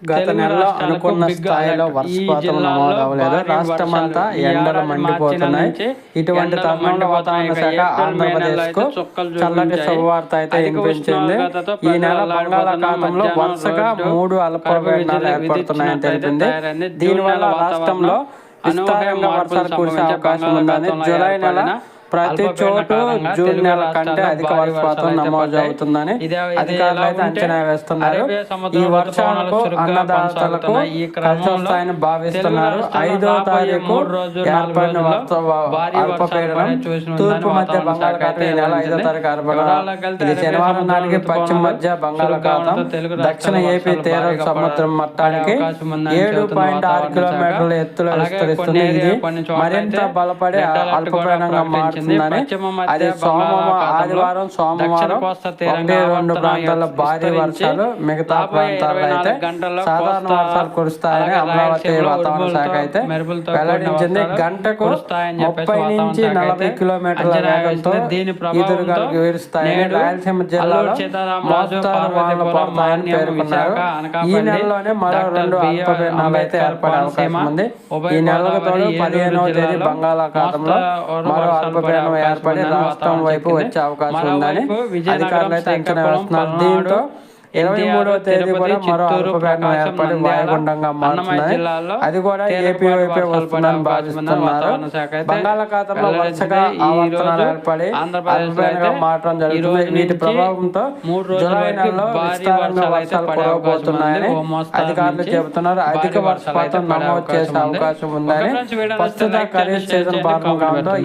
గత నెలలో అనుకున్న స్థాయిలో వర్షపాతం నమోదు అవ్వలేదు. రాష్ట్రమంతా ఎండలు మండిపోతున్నాయి. ఇటువంటి తరుణంలో వాతావరణ శాఖ ఆంధ్రప్రదేశ్కు చల్లటి శుభవార్త అయితే వినిపించింది. ఈ నెల బంగాళాఖాతంలో వరుసగా 3 అల్పపీడనాలు ఏర్పడుతున్నాయని తెలిపింది. దీనివల్ల రాష్ట్రంలో విస్తారంగా వర్షాలు కురిసే అవకాశం ఉందని, జూలై నెల ప్రతి చోటు జూన్ నెల కంటే అధిక వర్షపాతం నమోదు అవుతుందని అధికారులు అయితే అంచనా వేస్తున్నారు. ఈ వర్షాలకు అన్నదాతలకు కలిసి వస్తాయని భావిస్తున్నారు. 5వ తారీఖు ఏర్పడిన అల్పపీడనం తూర్పు మధ్య బంగాళాఖాతం ఈ నెల 5వ తారీఖు ఏర్పడడం. ఇది శనివారం నాటికి పశ్చిమ మధ్య బంగాళాఖాతం దక్షిణ ఏపీ తీర సముద్రం మట్టానికి 7.6 కిలోమీటర్ల ఎత్తులో విస్తరిస్తుంది. ఇది మరింత బలపడి అల్పపీడనంగా మారుతుందని, అది ఆదివారం సోమవారం 1-2 ప్రాంతాల్లో భారీ వర్షాలు, మిగతా ప్రాంతాల్లో అయితే సాధారణ వర్షాలు కురుస్తాయని అమరావతి వాతావరణ శాఖ అయితే వెల్లడించింది. గంటకు 30 నుంచి 40 కిలోమీటర్ల వేగంతో ఈదురుగాలు వీరుస్తాయని, రాయలసీమ జిల్లాలో మోస్తారు వానలు పడతాయని పేర్కొన్నారు. ఈ నెలలోనే మరో 2 అల్పపీడనాలు అయితే ఏర్పడే అవకాశం ఉంది. ఈ నెలకు తోడు 15వ తేదీ బంగాళాఖాతంలో మరో అల్పపీడనం ఏర్పడి రాష్ట్రం వైపు వచ్చే అవకాశం ఉందని అధికారులు అయితే అంచనా వేస్తున్నారు. దీంతో 23వ తేదీ కూడా మరో అల్పపీడనం ఏర్పడి వాయుగుండంగా మారుతుందని, అది కూడా ఏపీ వైపే వస్తుందని భావిస్తున్నారు. బంగాళాఖాతంలో వరుసగా ఆవర్తనాలు ఏర్పడి అల్పపీడనంగా మారడం జరుగుతుంది. వీటి ప్రభావంతో జూలై నెలలో విస్తారంగా వర్షాలు కురవబోతున్నాయని అధికారులు చెబుతున్నారు. అధిక వర్షపాతం నమోదు చేసే అవకాశం ఉందని, ప్రస్తుత ఖరీఫ్ సీజన్ ప్రారంభం కావడంతో